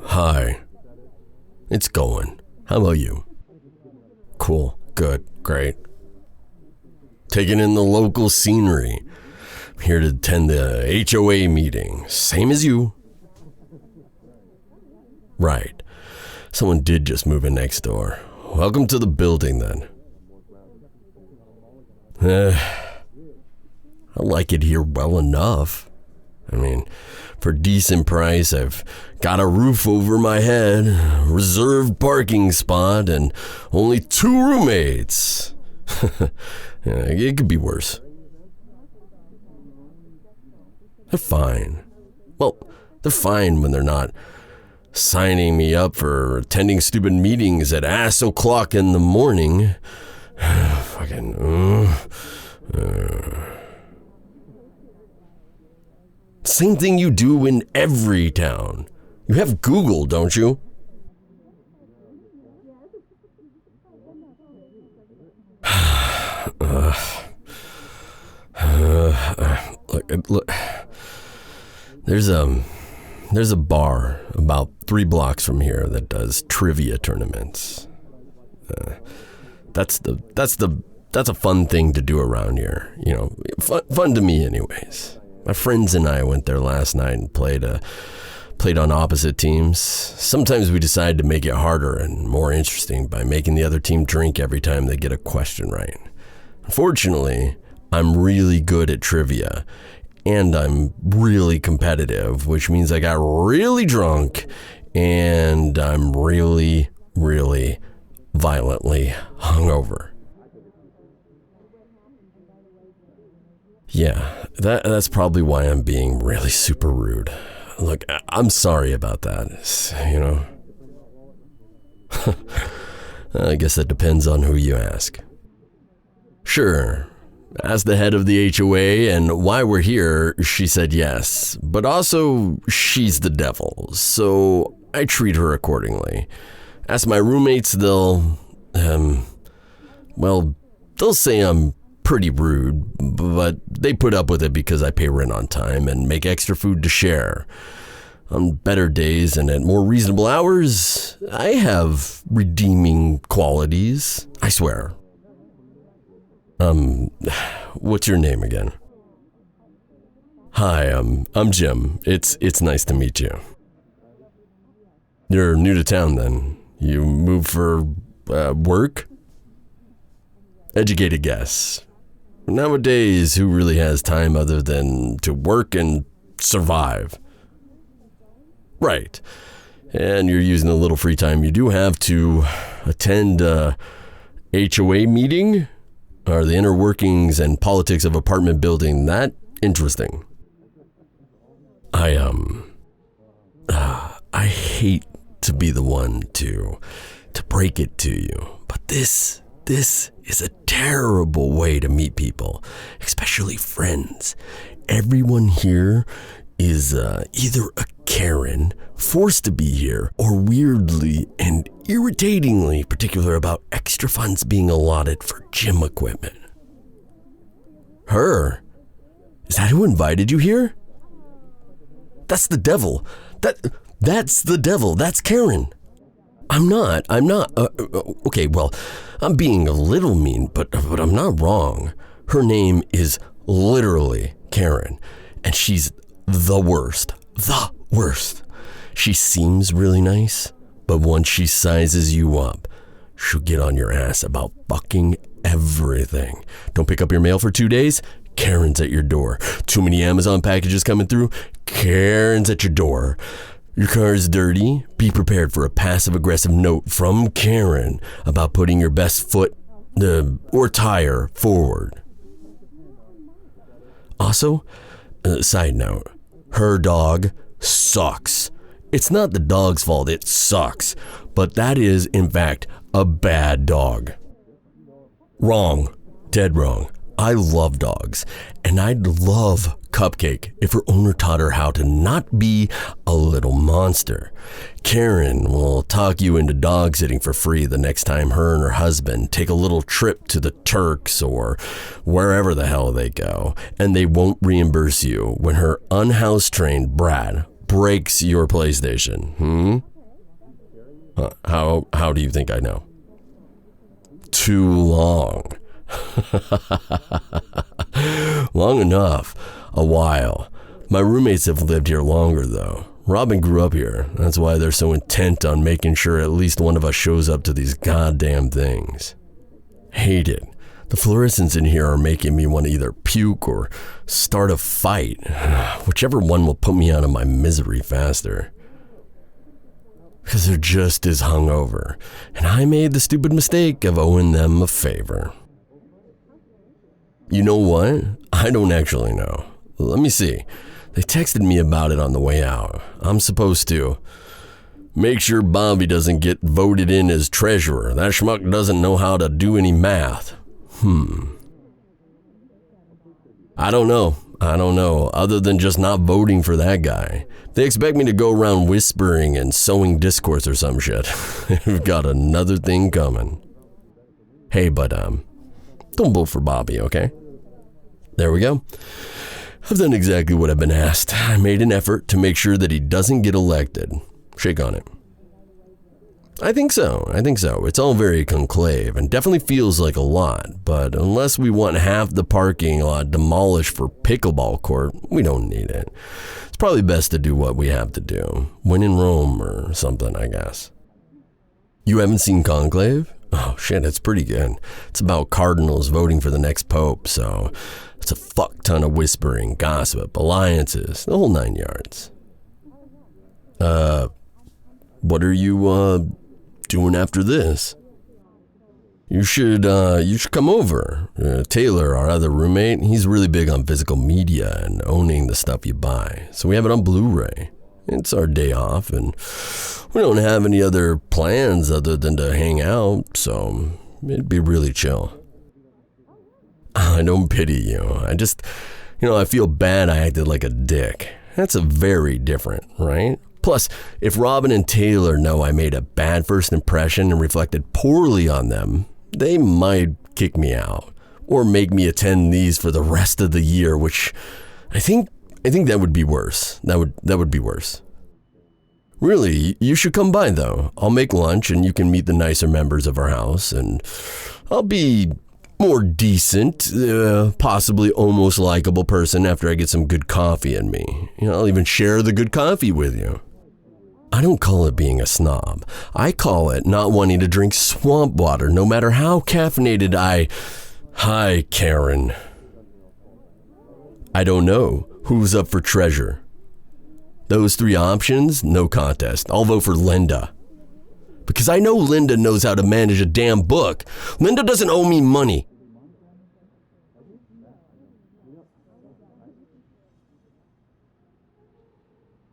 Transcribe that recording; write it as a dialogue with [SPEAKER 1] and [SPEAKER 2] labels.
[SPEAKER 1] Hi. It's going. How about you? Cool. Good. Great. Taking in the local scenery. I'm here to attend the HOA meeting. Same as you. Right. Someone did just move in next door. Welcome to the building, then. I like it here well enough. I mean, for a decent price, I've got a roof over my head, reserved parking spot, and only 2 roommates. It could be worse. They're fine. Well, they're fine when they're not signing me up for attending stupid meetings at ass o'clock in the morning. Same thing you do in every town. You have Google, don't you? Look. There's a bar about 3 blocks from here that does trivia tournaments. That's a fun thing to do around here. You know, fun to me anyways. My friends and I went there last night and played on opposite teams. Sometimes we decide to make it harder and more interesting by making the other team drink every time they get a question right. Unfortunately, I'm really good at trivia, and I'm really competitive, which means I got really drunk, and I'm really, really violently hungover. Yeah, that's probably why I'm being really super rude. Look, I'm sorry about that, you know. I guess that depends on who you ask. Sure, as the head of the HOA and why we're here, she said yes. But also, she's the devil, so I treat her accordingly. Ask my roommates, they'll say I'm pretty rude, but they put up with it because I pay rent on time and make extra food to share. On better days and at more reasonable hours, I have redeeming qualities, I swear. What's your name again? Hi, I'm Jim. It's nice to meet you. You're new to town then? You moved for work? Educated guess. Nowadays, who really has time other than to work and survive? Right. And you're using the little free time you do have to attend a HOA meeting? Are the inner workings and politics of apartment building that interesting? I hate to be the one to break it to you, but this is a terrible way to meet people, especially friends. Everyone here is either a Karen, forced to be here, or weirdly and irritatingly particular about extra funds being allotted for gym equipment. Her? Is that who invited you here? That's the devil. That's the devil. That's Karen. I'm not. Okay, well, I'm being a little mean, but I'm not wrong. Her name is literally Karen, and she's the worst. The worst. She seems really nice, but once she sizes you up, she'll get on your ass about fucking everything. Don't pick up your mail for 2 days? Karen's at your door. Too many Amazon packages coming through? Karen's at your door. Your car is dirty? Be prepared for a passive-aggressive note from Karen about putting your best foot or tire forward. Also, side note, her dog sucks. It's not the dog's fault, it sucks. But that is, in fact, a bad dog. Wrong. Dead wrong. I love dogs, and I'd love Cupcake if her owner taught her how to not be a little monster. Karen will talk you into dog sitting for free the next time her and her husband take a little trip to the Turks or wherever the hell they go, and they won't reimburse you when her unhouse-trained Brad breaks your PlayStation. How do you think I know? Too long. Long enough. A while. My roommates have lived here longer, though. Robin grew up here. That's why they're so intent on making sure at least one of us shows up to these goddamn things. Hate it. The fluorescents in here are making me want to either puke or start a fight. Whichever one will put me out of my misery faster. Because they're just as hungover, and I made the stupid mistake of owing them a favor. You know what? I don't actually know. Let me see. They texted me about it on the way out. I'm supposed to make sure Bobby doesn't get voted in as treasurer. That schmuck doesn't know how to do any math. I don't know, other than just not voting for that guy. They expect me to go around whispering and sowing discourse or some shit. We've got another thing coming. Hey, but don't vote for Bobby, okay? There we go. I've done exactly what I've been asked. I made an effort to make sure that he doesn't get elected. Shake on it. I think so. It's all very conclave and definitely feels like a lot, but unless we want half the parking lot demolished for pickleball court, we don't need it. It's probably best to do what we have to do. When in Rome or something, I guess. You haven't seen Conclave? Oh shit, it's pretty good. It's about cardinals voting for the next pope, so it's a fuck ton of whispering, gossip, alliances, the whole 9 yards. What are you, doing after this? You should come over. Taylor, our other roommate, he's really big on physical media and owning the stuff you buy. So we have it on Blu-ray. It's our day off, and we don't have any other plans other than to hang out, so it'd be really chill. I don't pity you. I just, I feel bad I acted like a dick. That's a very different, right? Plus, if Robin and Taylor know I made a bad first impression and reflected poorly on them, they might kick me out or make me attend these for the rest of the year, which I think that would be worse. That would be worse. Really, you should come by though. I'll make lunch and you can meet the nicer members of our house, and I'll be more decent, possibly almost likable person after I get some good coffee in me. I'll even share the good coffee with you. I don't call it being a snob. I call it not wanting to drink swamp water no matter how caffeinated Hi, Karen. I don't know. Who's up for treasure? Those 3 options, no contest. I'll vote for Linda. Because I know Linda knows how to manage a damn book. Linda doesn't owe me money.